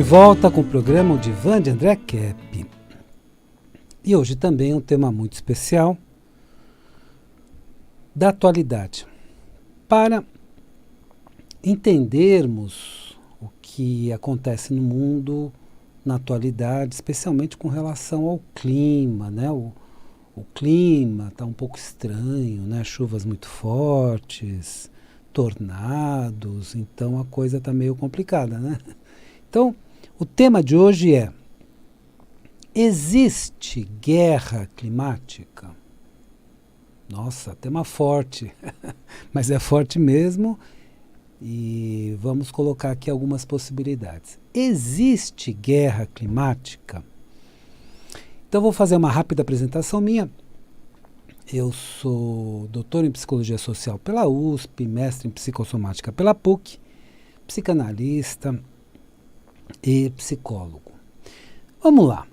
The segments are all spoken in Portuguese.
volta com o programa O Divã de André Kepp. E hoje também um tema muito especial da atualidade. Para entendermos o que acontece no mundo na atualidade, especialmente com relação ao clima, né? O clima está um pouco estranho, né? Chuvas muito fortes, tornados, então a coisa está meio complicada, né? Então, o tema de hoje é: existe guerra climática? Nossa, tema forte, mas é forte mesmo, e vamos colocar aqui algumas possibilidades. Existe guerra climática? Então vou fazer uma rápida apresentação minha. Eu sou doutor em Psicologia Social pela USP, mestre em Psicossomática pela PUC, psicanalista e psicólogo. Vamos lá.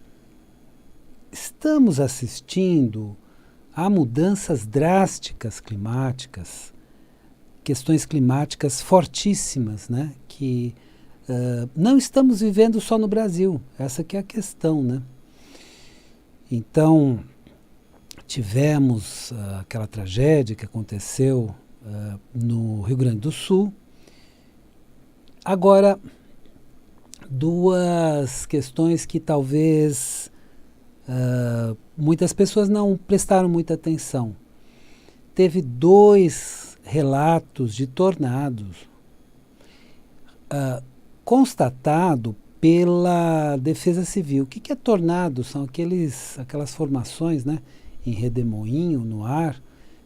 Estamos assistindo a mudanças drásticas climáticas, questões climáticas fortíssimas, né? Que não estamos vivendo só no Brasil. Essa que é a questão, né? Então, tivemos aquela tragédia que aconteceu no Rio Grande do Sul. Agora, duas questões que talvez muitas pessoas não prestaram muita atenção. Teve 2 relatos de tornados constatado pela Defesa Civil. O que é tornado? São aquelas formações, né, em redemoinho no ar,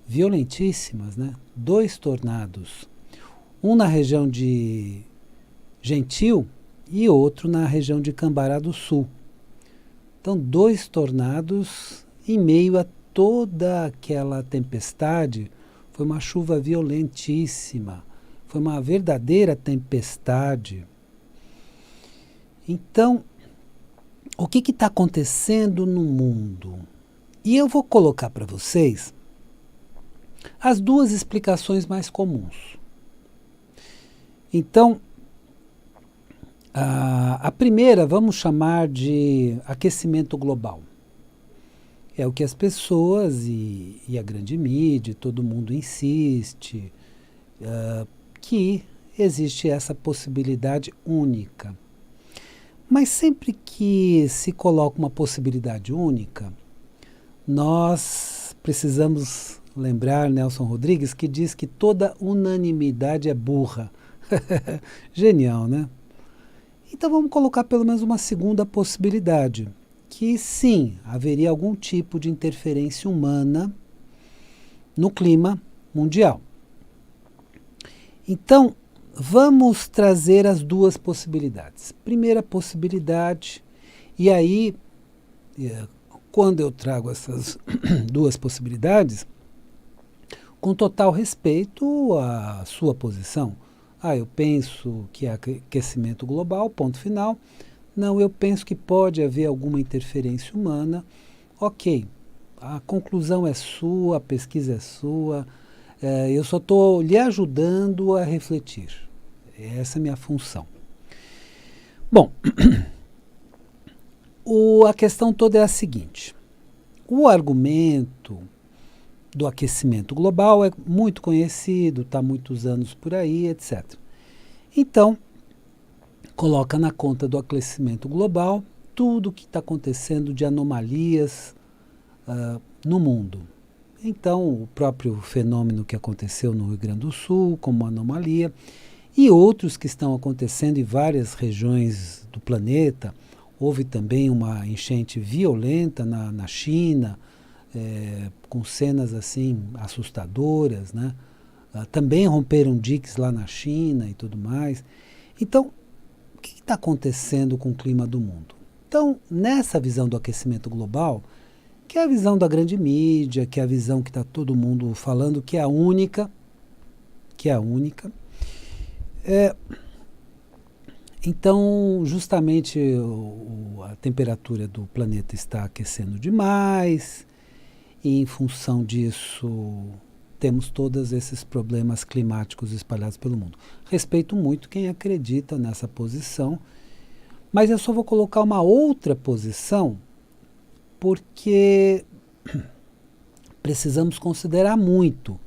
violentíssimas, né? 2 tornados. Um na região de Gentil e outro na região de Cambará do Sul. Então, 2 tornados em meio a toda aquela tempestade. Foi uma chuva violentíssima, foi uma verdadeira tempestade. Então, o que está acontecendo no mundo? E eu vou colocar para vocês as 2 explicações mais comuns. Então, a primeira vamos chamar de aquecimento global. É o que as pessoas e a grande mídia, todo mundo insiste, que existe essa possibilidade única. Mas sempre que se coloca uma possibilidade única, nós precisamos lembrar Nelson Rodrigues, que diz que toda unanimidade é burra. Genial, né? Então vamos colocar pelo menos uma segunda possibilidade, que sim, haveria algum tipo de interferência humana no clima mundial. Então, vamos trazer as 2 possibilidades. Primeira possibilidade, e aí, quando eu trago essas 2 possibilidades, com total respeito à sua posição. Eu penso que é aquecimento global, ponto final. Não, eu penso que pode haver alguma interferência humana. Ok, a conclusão é sua, a pesquisa é sua, eu só estou lhe ajudando a refletir. Essa é a minha função. Bom, a questão toda é a seguinte: o argumento do aquecimento global é muito conhecido, está há muitos anos por aí, etc. Então, coloca na conta do aquecimento global tudo o que está acontecendo de anomalias no mundo. Então, o próprio fenômeno que aconteceu no Rio Grande do Sul como anomalia, e outros que estão acontecendo em várias regiões do planeta. Houve também uma enchente violenta na China, com cenas assim assustadoras, né? Também romperam diques lá na China e tudo mais. Então, o que está acontecendo com o clima do mundo? Então, nessa visão do aquecimento global, que é a visão da grande mídia, que é a visão que está todo mundo falando, que é a única, então, justamente a temperatura do planeta está aquecendo demais, e em função disso temos todos esses problemas climáticos espalhados pelo mundo. Respeito muito quem acredita nessa posição, Mas eu só vou colocar uma outra posição porque precisamos considerar muito,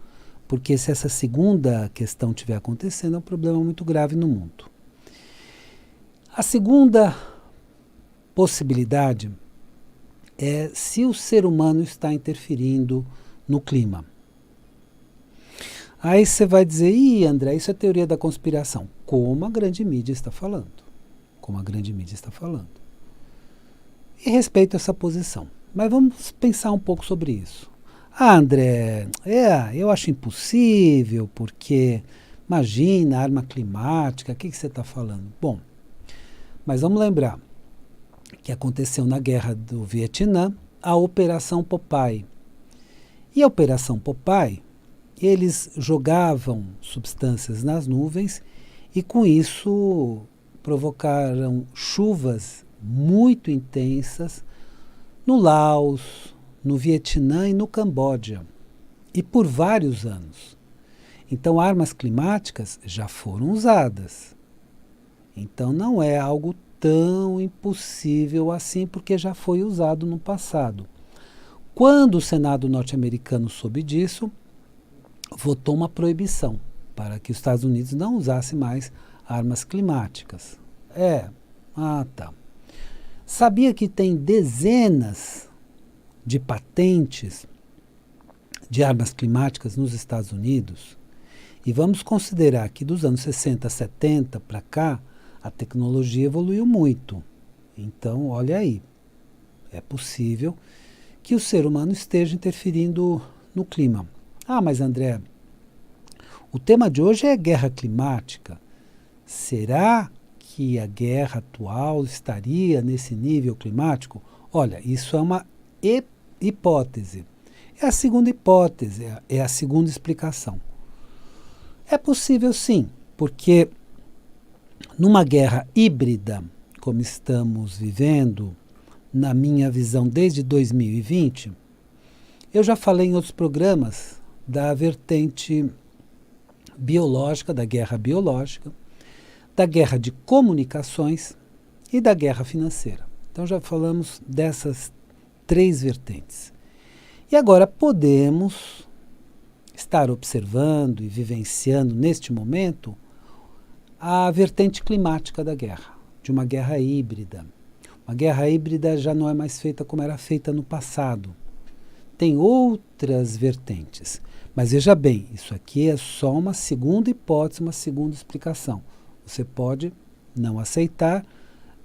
porque se essa segunda questão estiver acontecendo, é um problema muito grave no mundo. A segunda possibilidade é se o ser humano está interferindo no clima. Aí você vai dizer, André, isso é teoria da conspiração. Como a grande mídia está falando. Como a grande mídia está falando. E respeito essa posição. Mas vamos pensar um pouco sobre isso. André, eu acho impossível, porque imagina, arma climática, o que você está falando? Bom, mas vamos lembrar que aconteceu na Guerra do Vietnã a Operação Popeye. E a Operação Popeye, eles jogavam substâncias nas nuvens e com isso provocaram chuvas muito intensas no Laos, no Vietnã e no Camboja, e por vários anos. Então, armas climáticas já foram usadas. Então, não é algo tão impossível assim, porque já foi usado no passado. Quando o Senado norte-americano soube disso, votou uma proibição para que os Estados Unidos não usasse mais armas climáticas. Tá. Sabia que tem dezenas de patentes de armas climáticas nos Estados Unidos? E vamos considerar que dos anos 60, 70 para cá, a tecnologia evoluiu muito. Então, olha aí, é possível que o ser humano esteja interferindo no clima. Mas André, o tema de hoje é guerra climática. Será que a guerra atual estaria nesse nível climático? Olha, isso é uma hipótese. É a segunda hipótese, é a segunda explicação. É possível sim, porque numa guerra híbrida, como estamos vivendo, na minha visão desde 2020, eu já falei em outros programas da vertente biológica, da guerra biológica, da guerra de comunicações e da guerra financeira. Então já falamos dessas três vertentes. E agora podemos estar observando e vivenciando neste momento a vertente climática da guerra, de uma guerra híbrida. Uma guerra híbrida já não é mais feita como era feita no passado. Tem outras vertentes. Mas veja bem, isso aqui é só uma segunda hipótese, uma segunda explicação. Você pode não aceitar,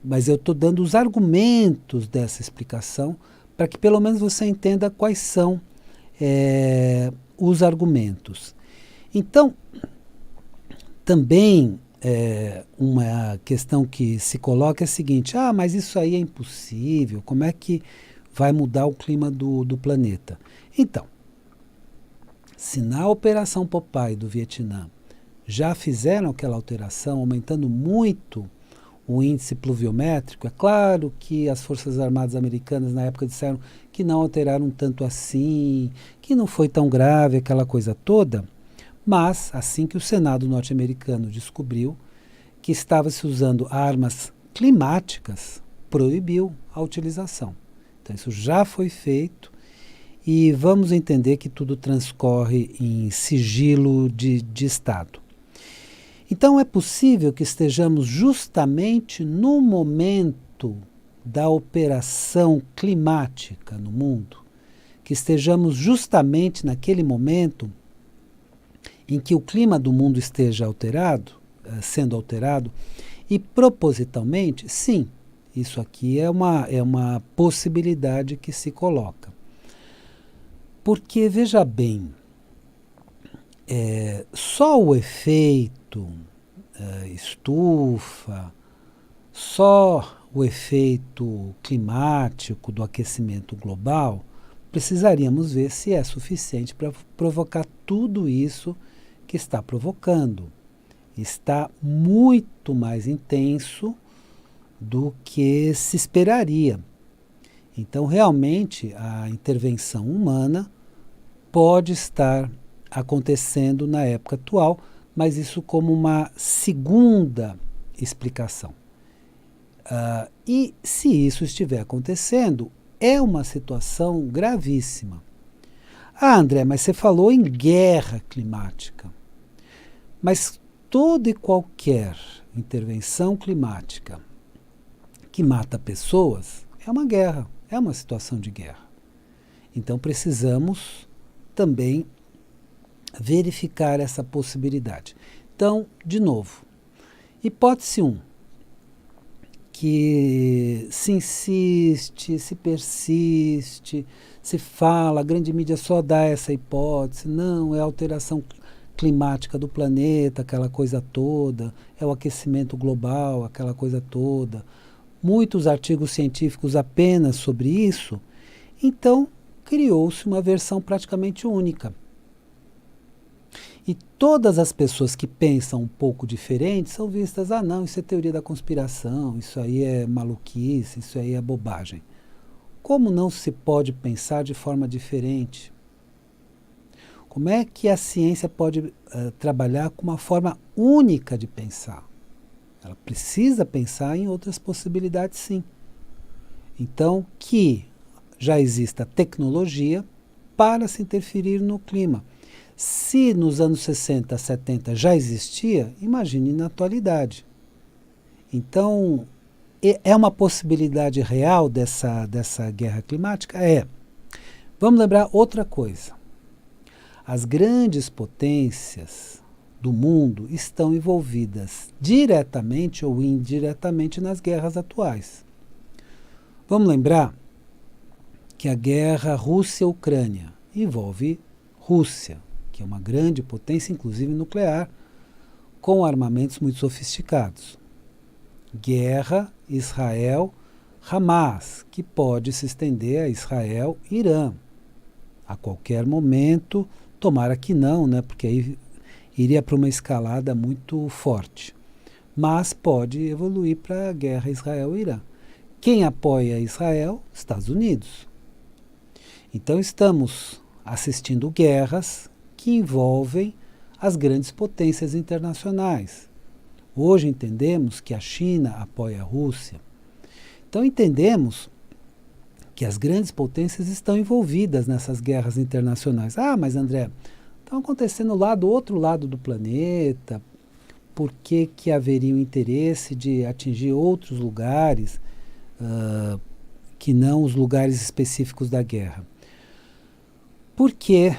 mas eu estou dando os argumentos dessa explicação para que pelo menos você entenda quais são os argumentos. Então, também uma questão que se coloca é a seguinte, mas isso aí é impossível, como é que vai mudar o clima do planeta? Então, se na Operação Popeye do Vietnã já fizeram aquela alteração, aumentando muito o índice pluviométrico, é claro que as Forças Armadas Americanas na época disseram que não alteraram tanto assim, que não foi tão grave aquela coisa toda, mas assim que o Senado norte-americano descobriu que estava se usando armas climáticas, proibiu a utilização. Então isso já foi feito e vamos entender que tudo transcorre em sigilo de Estado. Então é possível que estejamos justamente no momento da operação climática no mundo, que estejamos justamente naquele momento em que o clima do mundo esteja sendo alterado, e propositalmente, sim, isso aqui é uma possibilidade que se coloca. Porque, veja bem, só o efeito estufa, só o efeito climático do aquecimento global, precisaríamos ver se é suficiente para provocar tudo isso que está provocando. Está muito mais intenso do que se esperaria. Então, realmente, a intervenção humana pode estar acontecendo na época atual, mas isso como uma segunda explicação. E se isso estiver acontecendo, é uma situação gravíssima. Ah, André, mas você falou em guerra climática. Mas toda e qualquer intervenção climática que mata pessoas é uma guerra, é uma situação de guerra. Então precisamos também verificar essa possibilidade. Então, de novo, hipótese 1, que se insiste, se persiste, se fala, a grande mídia só dá essa hipótese, não, é a alteração climática do planeta, aquela coisa toda, é o aquecimento global, aquela coisa toda. Muitos artigos científicos apenas sobre isso, então criou-se uma versão praticamente única. E todas as pessoas que pensam um pouco diferente são vistas, ah não, isso é teoria da conspiração, isso aí é maluquice, isso aí é bobagem. Como não se pode pensar de forma diferente? Como é que a ciência pode trabalhar com uma forma única de pensar? Ela precisa pensar em outras possibilidades, sim. Então, que já exista tecnologia para se interferir no clima. Se nos anos 60, 70 já existia, imagine na atualidade. Então, é uma possibilidade real dessa guerra climática? É. Vamos lembrar outra coisa. As grandes potências do mundo estão envolvidas diretamente ou indiretamente nas guerras atuais. Vamos lembrar que a guerra Rússia-Ucrânia envolve Rússia, que é uma grande potência, inclusive nuclear, com armamentos muito sofisticados. Guerra Israel-Hamas, que pode se estender a Israel-Irã. A qualquer momento, tomara que não, né, porque aí iria para uma escalada muito forte. Mas pode evoluir para a guerra Israel-Irã. Quem apoia Israel? Estados Unidos. Então estamos assistindo guerras que envolvem as grandes potências internacionais. Hoje entendemos que a China apoia a Rússia. Então entendemos que as grandes potências estão envolvidas nessas guerras internacionais. Ah, mas André, estão acontecendo lá do outro lado do planeta, por que que haveria o interesse de atingir outros lugares que não os lugares específicos da guerra? Porque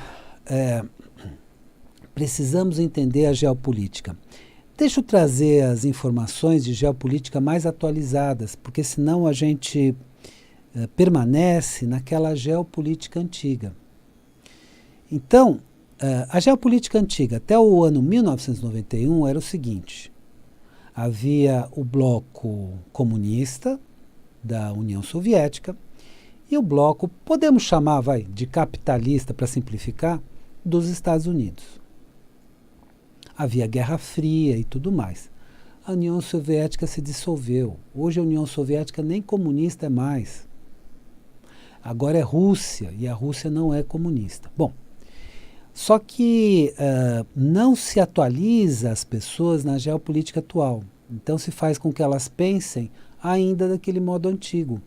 precisamos entender a geopolítica. Deixa eu trazer as informações de geopolítica mais atualizadas, porque senão a gente permanece naquela geopolítica antiga. Então, a geopolítica antiga, até o ano 1991, era o seguinte: havia o bloco comunista da União Soviética e o bloco, podemos chamar de capitalista para simplificar, dos Estados Unidos. Havia Guerra Fria e tudo mais. A União Soviética se dissolveu. Hoje a União Soviética nem comunista é mais. Agora é Rússia, e a Rússia não é comunista. Bom, só que não se atualiza as pessoas na geopolítica atual. Então se faz com que elas pensem ainda daquele modo antigo,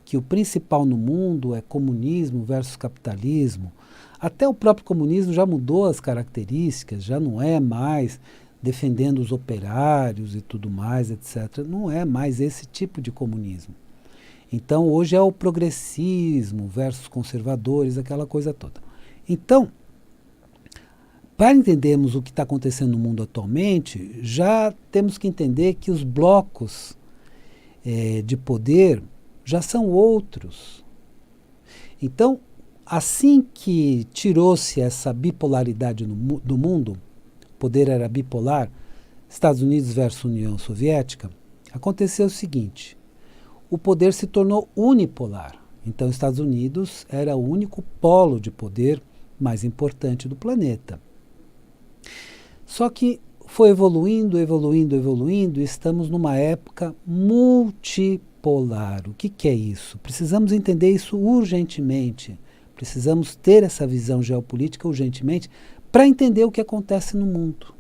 que o principal no mundo é comunismo versus capitalismo. Até o próprio comunismo já mudou as características, já não é mais defendendo os operários e tudo mais, etc. Não é mais esse tipo de comunismo. Então, hoje é o progressismo versus conservadores, aquela coisa toda. Então, para entendermos o que está acontecendo no mundo atualmente, já temos que entender que os blocos de poder já são outros. Então, assim que tirou-se essa bipolaridade do mundo, o poder era bipolar, Estados Unidos versus União Soviética, aconteceu o seguinte: o poder se tornou unipolar. Então, Estados Unidos era o único polo de poder mais importante do planeta. Só que foi evoluindo, e estamos numa época multipolar. O que é isso? Precisamos entender isso urgentemente. Precisamos ter essa visão geopolítica urgentemente para entender o que acontece no mundo.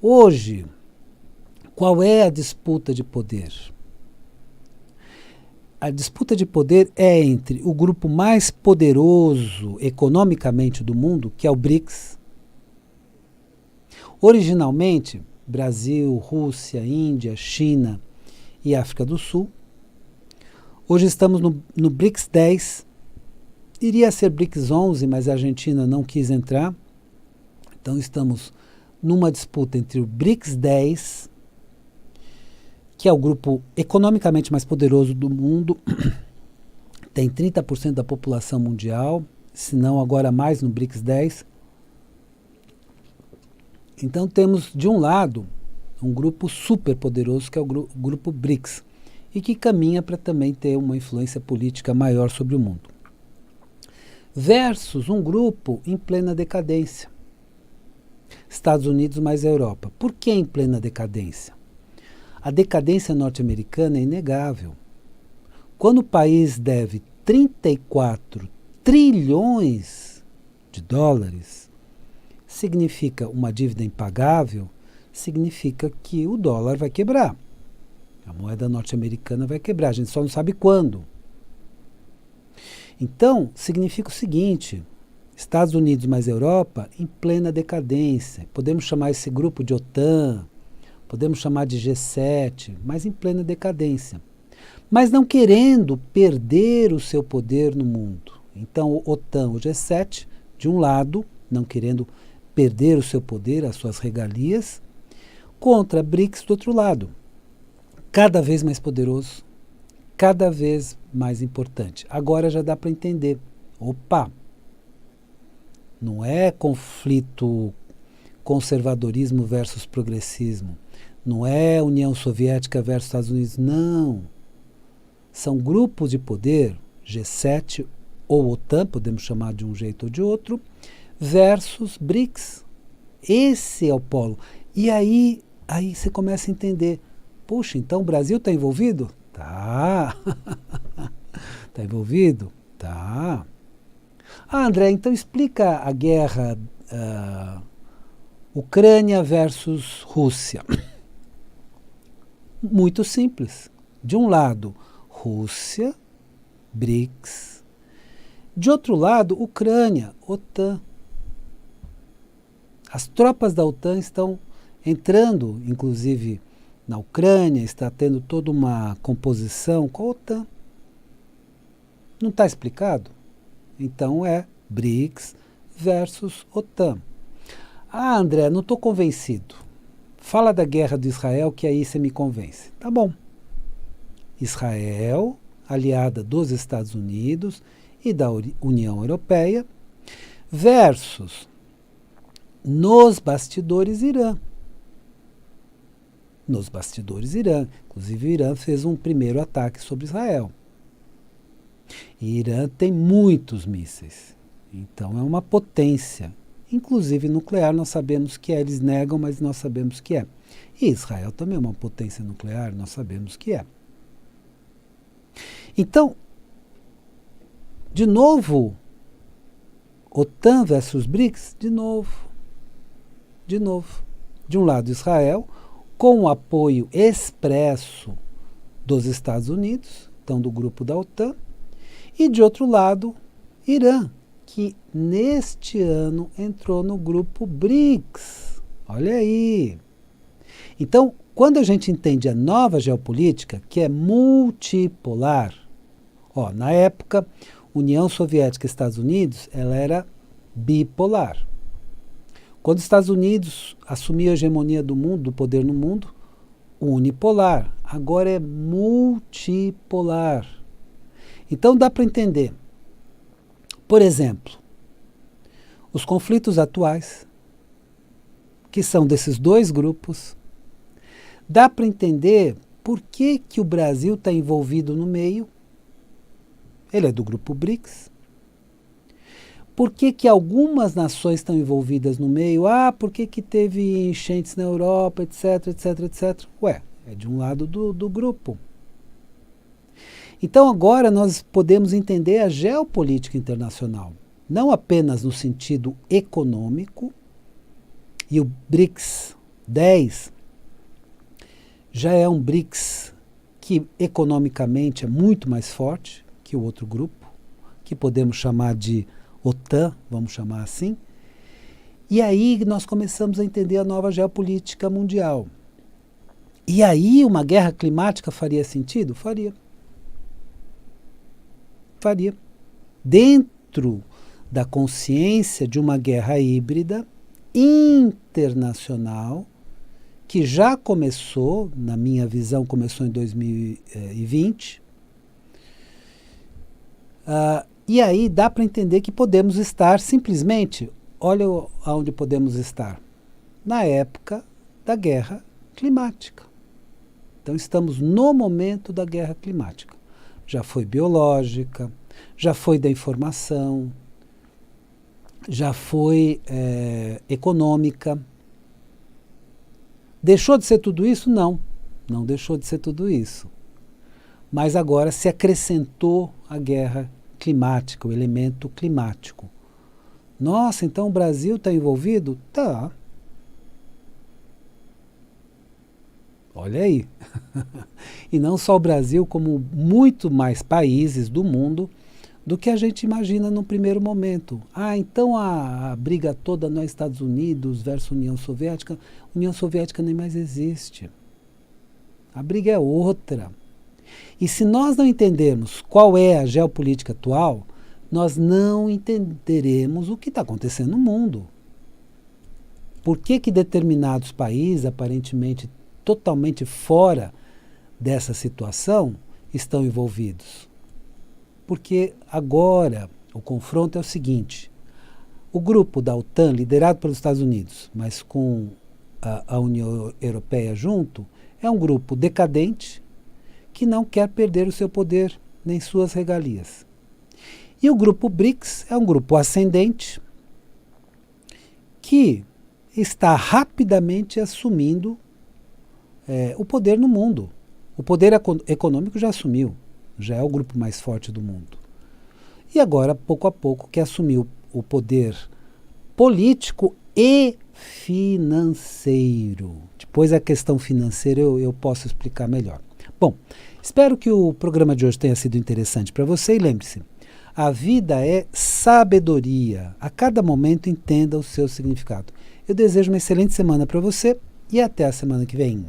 Hoje, qual é a disputa de poder? a disputa de poder é entre o grupo mais poderoso economicamente do mundo, que é o BRICS. Originalmente, Brasil, Rússia, Índia, China e África do Sul. Hoje estamos no BRICS 10. Iria ser BRICS 11, mas a Argentina não quis entrar. Então estamos numa disputa entre o BRICS 10, que é o grupo economicamente mais poderoso do mundo, tem 30% da população mundial, se não agora mais no BRICS 10. Então temos, de um lado, um grupo super poderoso, que é o grupo BRICS, e que caminha para também ter uma influência política maior sobre o mundo. Versus um grupo em plena decadência. Estados Unidos mais Europa. Por que em plena decadência? A decadência norte-americana é inegável. Quando o país deve 34 trilhões de dólares, significa uma dívida impagável, significa que o dólar vai quebrar. A moeda norte-americana vai quebrar, a gente só não sabe quando. Então, significa o seguinte: Estados Unidos mais Europa em plena decadência. Podemos chamar esse grupo de OTAN, podemos chamar de G7, mas em plena decadência. Mas não querendo perder o seu poder no mundo. Então, o OTAN, o G7, de um lado, não querendo perder o seu poder, as suas regalias, contra a BRICS do outro lado. Cada vez mais poderoso, cada vez mais importante. Agora já dá para entender. Opa! Não é conflito conservadorismo versus progressismo. Não é União Soviética versus Estados Unidos. Não. São grupos de poder, G7 ou OTAN, podemos chamar de um jeito ou de outro, versus BRICS. Esse é o polo. E aí você começa a entender. Puxa, então o Brasil está envolvido? Tá. Está envolvido? Tá. Ah, André, então explica a guerra Ucrânia versus Rússia. Muito simples. De um lado, Rússia, BRICS. De outro lado, Ucrânia, OTAN. As tropas da OTAN estão entrando, inclusive, na Ucrânia, está tendo toda uma composição com a OTAN. Não está explicado? Então é BRICS versus OTAN. Ah, André, não estou convencido. Fala da guerra de Israel que aí você me convence. Tá bom. Israel, aliada dos Estados Unidos e da União Europeia, versus, nos bastidores, Irã. Nos bastidores, Irã. Inclusive, o Irã fez um primeiro ataque sobre Israel. E Irã tem muitos mísseis. Então, é uma potência. Inclusive nuclear, nós sabemos que é. Eles negam, mas nós sabemos que é. E Israel também é uma potência nuclear, nós sabemos que é. Então, de novo, OTAN versus BRICS, de novo. De um lado, Israel, com o apoio expresso dos Estados Unidos, então do grupo da OTAN, e de outro lado, Irã, que neste ano entrou no grupo BRICS. Olha aí. Então, quando a gente entende a nova geopolítica, que é multipolar, na época, União Soviética e Estados Unidos, ela era bipolar. Quando os Estados Unidos assumiu a hegemonia do mundo, do poder no mundo, unipolar. Agora é multipolar. Então dá para entender. Por exemplo, os conflitos atuais, que são desses dois grupos, dá para entender por que o Brasil está envolvido no meio. Ele é do grupo BRICS. Por que algumas nações estão envolvidas no meio? Por que teve enchentes na Europa, etc, etc, etc. Ué, é de um lado do grupo. Então agora nós podemos entender a geopolítica internacional, não apenas no sentido econômico, e o BRICS 10 já é um BRICS que economicamente é muito mais forte que o outro grupo, que podemos chamar de OTAN, vamos chamar assim. E aí nós começamos a entender a nova geopolítica mundial. E aí uma guerra climática faria sentido? Faria. Faria. Dentro da consciência de uma guerra híbrida internacional, que já começou, na minha visão, começou em 2020. E aí dá para entender que podemos estar simplesmente, olha aonde podemos estar, na época da guerra climática. Então estamos no momento da guerra climática. Já foi biológica, já foi da informação, já foi econômica. Deixou de ser tudo isso? Não, não deixou de ser tudo isso. Mas agora se acrescentou a guerra climática, o elemento climático. Nossa, então o Brasil está envolvido? Tá. Olha aí. E não só o Brasil, como muito mais países do mundo do que a gente imagina no primeiro momento. Então a briga toda nos Estados Unidos versus União Soviética. União Soviética nem mais existe. A briga é outra. E se nós não entendermos qual é a geopolítica atual, nós não entenderemos o que está acontecendo no mundo. Por que determinados países, aparentemente totalmente fora dessa situação, estão envolvidos? Porque agora o confronto é o seguinte: o grupo da OTAN, liderado pelos Estados Unidos, mas com a União Europeia junto, é um grupo decadente que não quer perder o seu poder nem suas regalias. E o grupo BRICS é um grupo ascendente que está rapidamente assumindo o poder no mundo. O poder econômico já assumiu, já é o grupo mais forte do mundo. E agora, pouco a pouco, quer assumir o poder político e financeiro. Depois a questão financeira eu posso explicar melhor. Bom, espero que o programa de hoje tenha sido interessante para você e lembre-se, a vida é sabedoria. A cada momento entenda o seu significado. Eu desejo uma excelente semana para você e até a semana que vem.